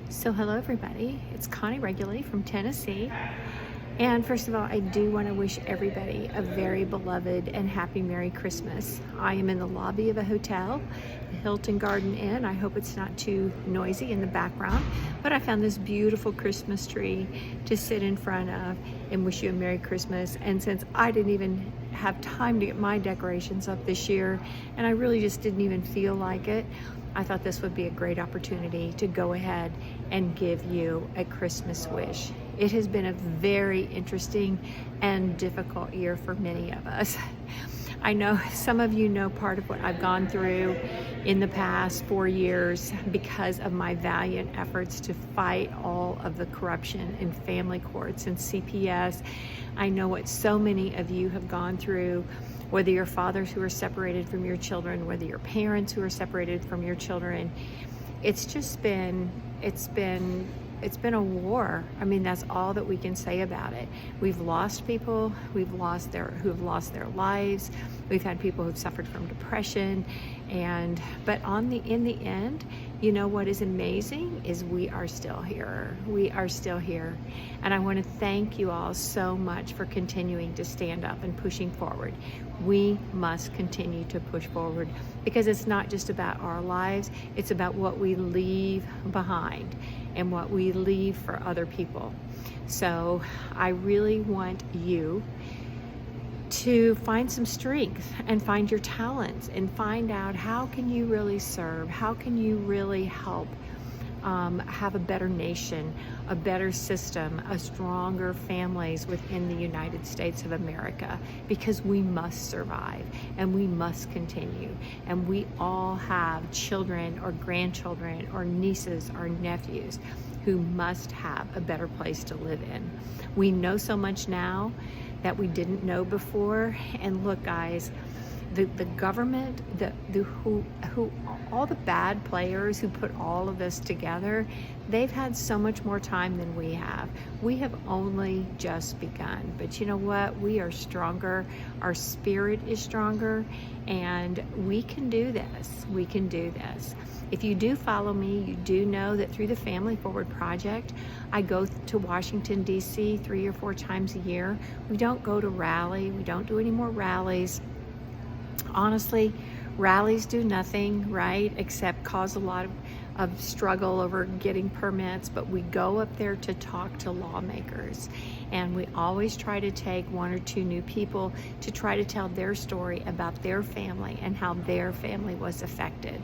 So hello everybody, it's Connie Reguli from Tennessee. And first of all, I do want to wish everybody a very beloved and happy Merry Christmas. I am in the lobby of a hotel, the Hilton Garden Inn. I hope it's not too noisy in the background, but I found this beautiful Christmas tree to sit in front of and wish you a Merry Christmas. And since I didn't even have time to get my decorations up this year, and I really just didn't even feel like it, I thought this would be a great opportunity to go ahead and give you a Christmas wish. It has been a very interesting and difficult year for many of us. I know some of you know part of what I've gone through in the past 4 years because of my valiant efforts to fight all of the corruption in family courts and CPS. I know what so many of you have gone through, whether you're fathers who are separated from your children, whether you're parents who are separated from your children. It's been a war. I mean, that's all that we can say about it. We've lost people who have lost their lives. We've had people who've suffered from depression, but in the end, you know what is amazing is we are still here. We are still here. And I want to thank you all so much for continuing to stand up and pushing forward. We must continue to push forward because it's not just about our lives, it's about what we leave behind and what we leave for other people. So I really want you to find some strength and find your talents and find out how can you really serve, how can you really help have a better nation, a better system, a stronger families within the United States of America, because we must survive and we must continue. And we all have children or grandchildren or nieces or nephews who must have a better place to live in. We know so much now that we didn't know before. And look, guys, the government, all the bad players who put all of this together, they've had so much more time than we have. We have only just begun. But you know what? We are stronger. Our spirit is stronger, and we can do this. We can do this. If you do follow me, you do know that through the Family Forward Project, I go to Washington, D.C. 3 or 4 times a year. We don't go to rally. We don't do any more rallies. Honestly, rallies do nothing, right, except cause a lot of struggle over getting permits, but we go up there to talk to lawmakers, and we always try to take 1 or 2 new people to try to tell their story about their family and how their family was affected.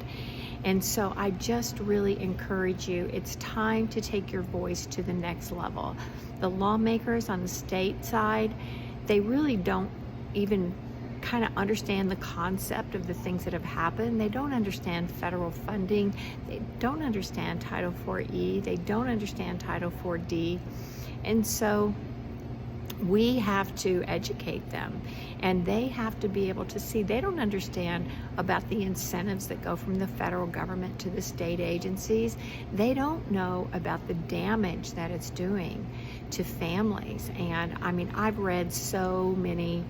And so I just really encourage you, it's time to take your voice to the next level. The lawmakers on the state side, they really don't even kind of understand the concept of the things that have happened. They don't understand federal funding. They don't understand Title 4E. They don't understand Title 4D. And so we have to educate them, and they have to be able to see. They don't understand about the incentives that go from the federal government to the state agencies. They don't know about the damage that it's doing to families. And I mean, I've read so many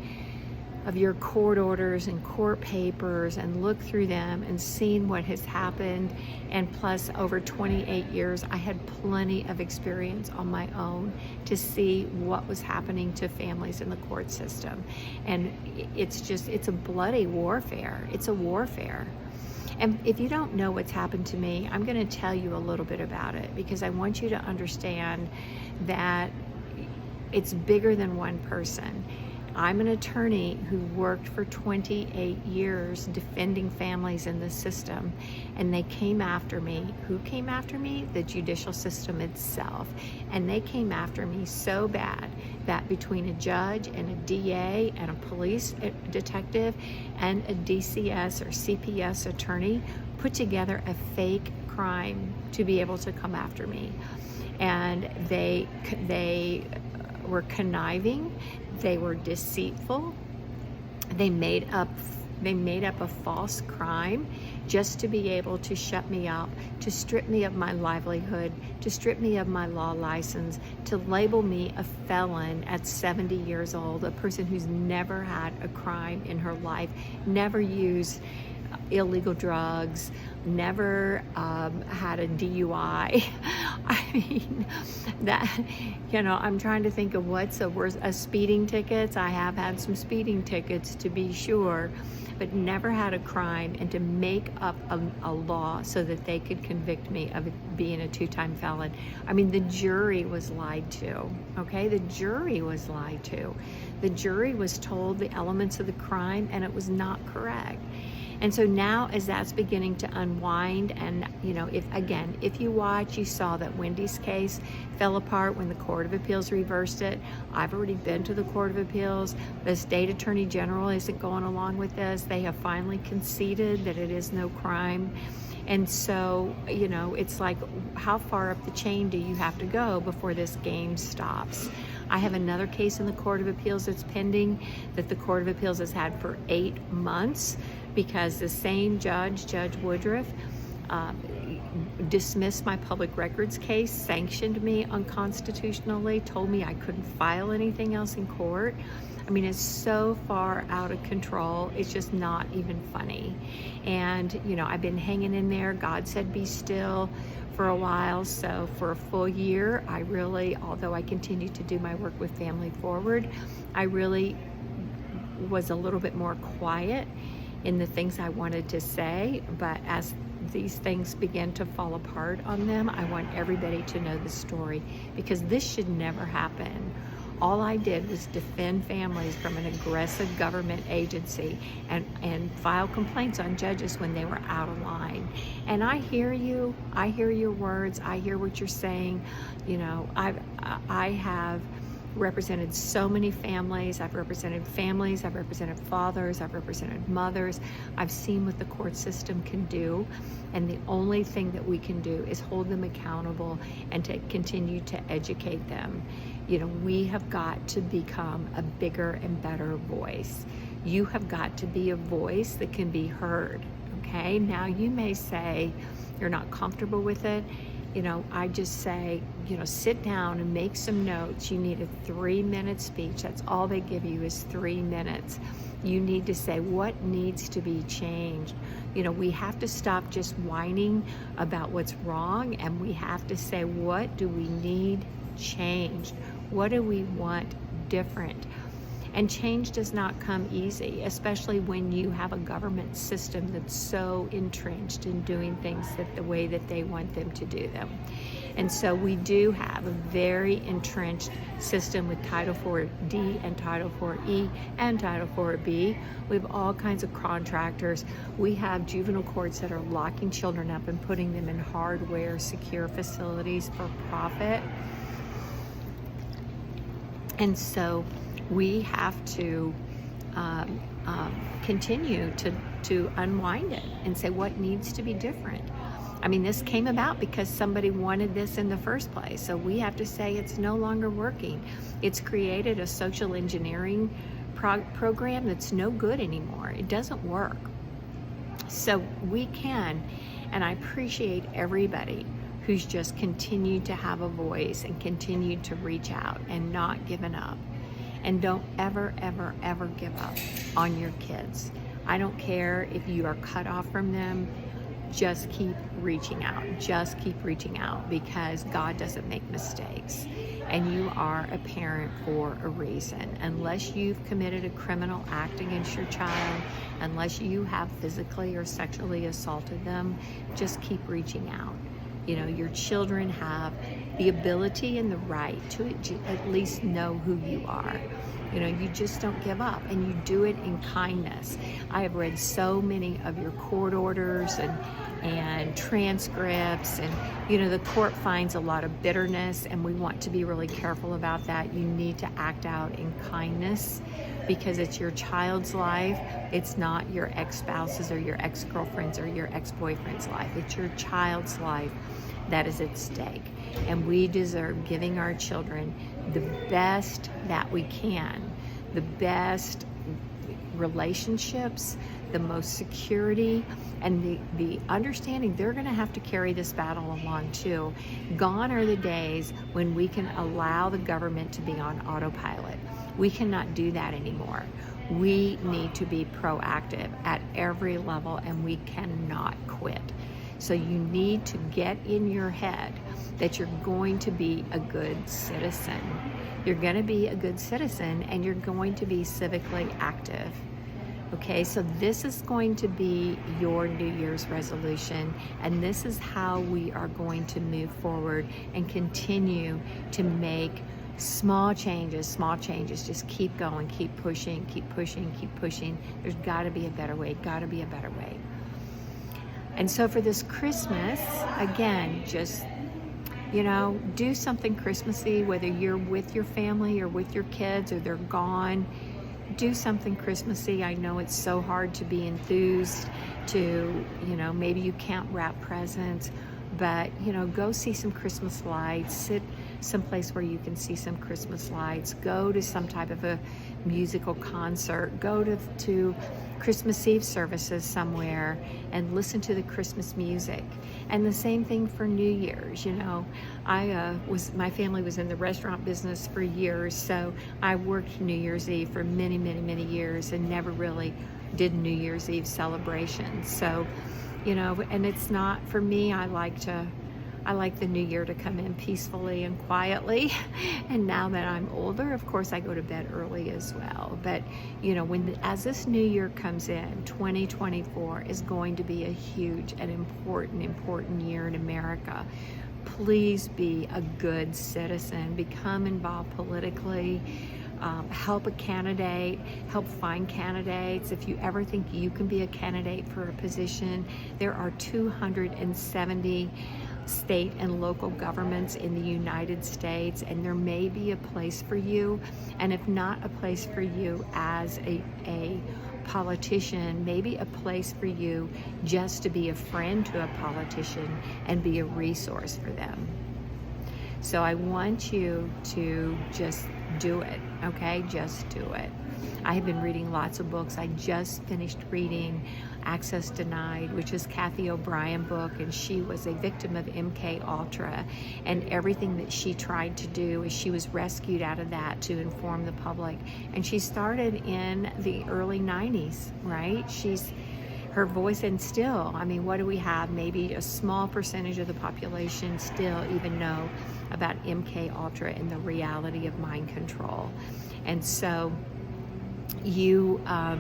of your court orders and court papers and looked through them and seen what has happened. And plus, over 28 years, I had plenty of experience on my own to see what was happening to families in the court system. And it's a bloody warfare. It's a warfare. And if you don't know what's happened to me, I'm going to tell you a little bit about it, because I want you to understand that it's bigger than one person. I'm an attorney who worked for 28 years defending families in the system, and they came after me. Who came after me? The judicial system itself. And they came after me so bad that between a judge and a DA and a police detective and a DCS or CPS attorney put together a fake crime to be able to come after me. And they were conniving. They were deceitful. They made up a false crime just to be able to shut me up, to strip me of my livelihood, to strip me of my law license, to label me a felon at 70 years old, a person who's never had a crime in her life, never used illegal drugs, never had a DUI. I mean, that, I'm trying to think of what's the worst. Speeding tickets. I have had some speeding tickets, to be sure, but never had a crime. And to make up a law so that they could convict me of being a 2-time felon. I mean, the jury was lied to, okay? The jury was lied to. The jury was told the elements of the crime, and it was not correct. And so now, as that's beginning to unwind, and if you watch, you saw that Wendy's case fell apart when the Court of Appeals reversed it. I've already been to the Court of Appeals. The state attorney general isn't going along with this. They have finally conceded that it is no crime. And so, it's like, how far up the chain do you have to go before this game stops? I have another case in the Court of Appeals that's pending, that the Court of Appeals has had for 8 months, because the same judge, Judge Woodruff, dismissed my public records case, sanctioned me unconstitutionally, told me I couldn't file anything else in court. I mean, it's so far out of control. It's just not even funny. And, I've been hanging in there. God said, be still, for a while. So for a full year, I really, although I continued to do my work with Family Forward, I really was a little bit more quiet in the things I wanted to say. But as these things begin to fall apart on them, I want everybody to know the story, because this should never happen. All I did was defend families from an aggressive government agency and file complaints on judges when they were out of line. And I hear you. I hear your words. I hear what you're saying. I have represented so many families. I've represented families. I've represented fathers. I've represented mothers. I've seen what the court system can do. And the only thing that we can do is hold them accountable and to continue to educate them. We have got to become a bigger and better voice. You have got to be a voice that can be heard, okay? Now, you may say you're not comfortable with it. I just say, sit down and make some notes. You need a 3-minute speech. That's all they give you is 3 minutes. You need to say what needs to be changed. We have to stop just whining about what's wrong, and we have to say, what do we need changed? What do we want different? And change does not come easy, especially when you have a government system that's so entrenched in doing things the way that they want them to do them. And so we do have a very entrenched system with Title IV-D and Title IV-E and Title IV-B. We have all kinds of contractors. We have juvenile courts that are locking children up and putting them in hardware secure facilities for profit. And so we have to continue to unwind it and say what needs to be different. I mean, this came about because somebody wanted this in the first place. So we have to say it's no longer working. It's created a social engineering program that's no good anymore. It doesn't work. So we can, and I appreciate everybody who's just continued to have a voice and continued to reach out and not given up. And don't ever, ever, ever give up on your kids. I don't care if you are cut off from them. Just keep reaching out. Just keep reaching out, because God doesn't make mistakes. And you are a parent for a reason. Unless you've committed a criminal act against your child, unless you have physically or sexually assaulted them, just keep reaching out. Your children have the ability and the right to at least know who you are. You just don't give up, and you do it in kindness. I have read so many of your court orders and transcripts, and the court finds a lot of bitterness, and we want to be really careful about that. You need to act out in kindness, because it's your child's life. It's not your ex-spouse's or your ex-girlfriend's or your ex-boyfriend's life. It's your child's life that is at stake. And we deserve giving our children the best that we can, the best relationships, the most security, and the understanding they're going to have to carry this battle along too. Gone are the days when we can allow the government to be on autopilot. We cannot do that anymore. We need to be proactive at every level, and we cannot quit. So you need to get in your head that you're going to be a good citizen. You're going to be a good citizen, and you're going to be civically active. Okay, so this is going to be your New Year's resolution, and this is how we are going to move forward and continue to make small changes, just keep going, keep pushing, keep pushing, keep pushing. There's got to be a better way, got to be a better way. And so for this Christmas, again, just, do something Christmassy, whether you're with your family or with your kids or they're gone. Do something Christmassy. I know it's so hard to be enthused to, maybe you can't wrap presents, but, go see some Christmas lights, sit someplace where you can see some Christmas lights, go to some type of a musical concert, go to Christmas Eve services somewhere and listen to the Christmas music. And the same thing for New Year's. My family was in the restaurant business for years, so I worked New Year's Eve for many, many, many years and never really did New Year's Eve celebrations. So, and it's not, for me, I like the new year to come in peacefully and quietly. And now that I'm older, of course, I go to bed early as well. But, as this new year comes in, 2024 is going to be a huge and important year in America. Please be a good citizen, become involved politically. Help a candidate, help find candidates. If you ever think you can be a candidate for a position, there are 270 state and local governments in the United States, and there may be a place for you. And if not a place for you as a politician, maybe a place for you just to be a friend to a politician and be a resource for them. So I want you to just do it, okay? Just do it. I have been reading lots of books. I just finished reading Access Denied, which is Kathy O'Brien book, and she was a victim of MK Ultra, and everything that she tried to do is she was rescued out of that to inform the public. And she started in the early 90s, right? Her voice, and still, what do we have? Maybe a small percentage of the population still even know about MK Ultra and the reality of mind control. And so you have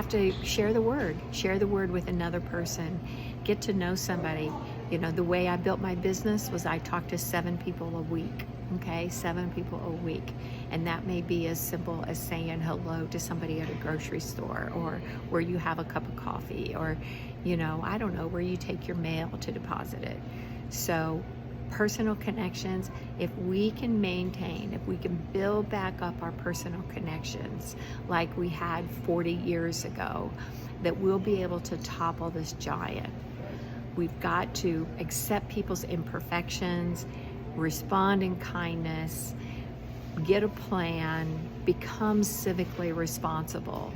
to share the word with another person, get to know somebody. The way I built my business was I talked to 7 people a week. Okay, 7 people a week. And that may be as simple as saying hello to somebody at a grocery store, or where you have a cup of coffee, or, I don't know, where you take your mail to deposit it. So personal connections, if we can build back up our personal connections like we had 40 years ago, that we'll be able to topple this giant. We've got to accept people's imperfections, respond in kindness, get a plan, become civically responsible,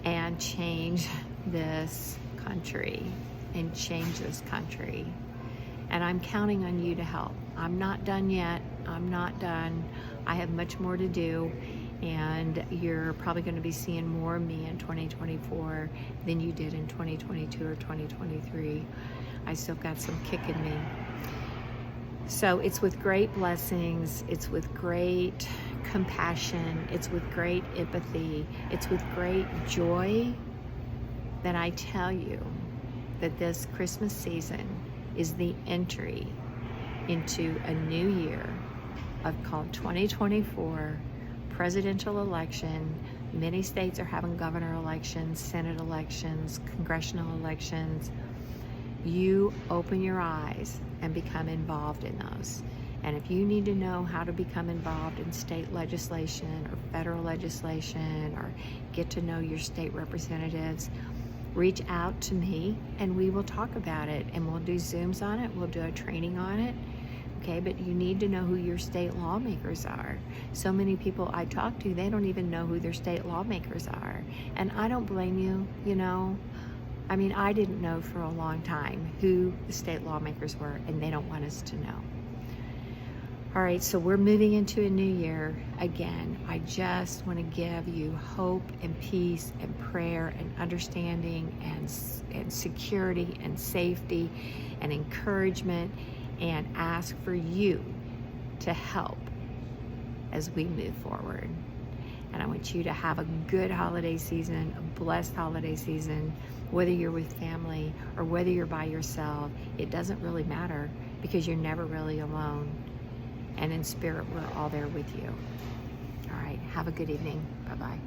and change this country. And I'm counting on you to help. I'm not done yet. I'm not done. I have much more to do, and you're probably going to be seeing more of me in 2024 than you did in 2022 or 2023. I still got some kick in me. So it's with great blessings, it's with great compassion, it's with great empathy, it's with great joy that I tell you that this Christmas season is the entry into a new year called 2024 presidential election. Many states are having governor elections, Senate elections, congressional elections. You open your eyes and become involved in those. And if you need to know how to become involved in state legislation or federal legislation, or get to know your state representatives, reach out to me and we will talk about it, and we'll do Zooms on it, we'll do a training on it. Okay, but you need to know who your state lawmakers are. So many people I talk to, they don't even know who their state lawmakers are. And I don't blame you, I didn't know for a long time who the state lawmakers were, and they don't want us to know. All right, so we're moving into a new year again. I just want to give you hope and peace and prayer and understanding and security and safety and encouragement, and ask for you to help as we move forward. And I want you to have a good holiday season, a blessed holiday season, whether you're with family or whether you're by yourself. It doesn't really matter, because you're never really alone. And in spirit, we're all there with you. All right, have a good evening. Bye-bye.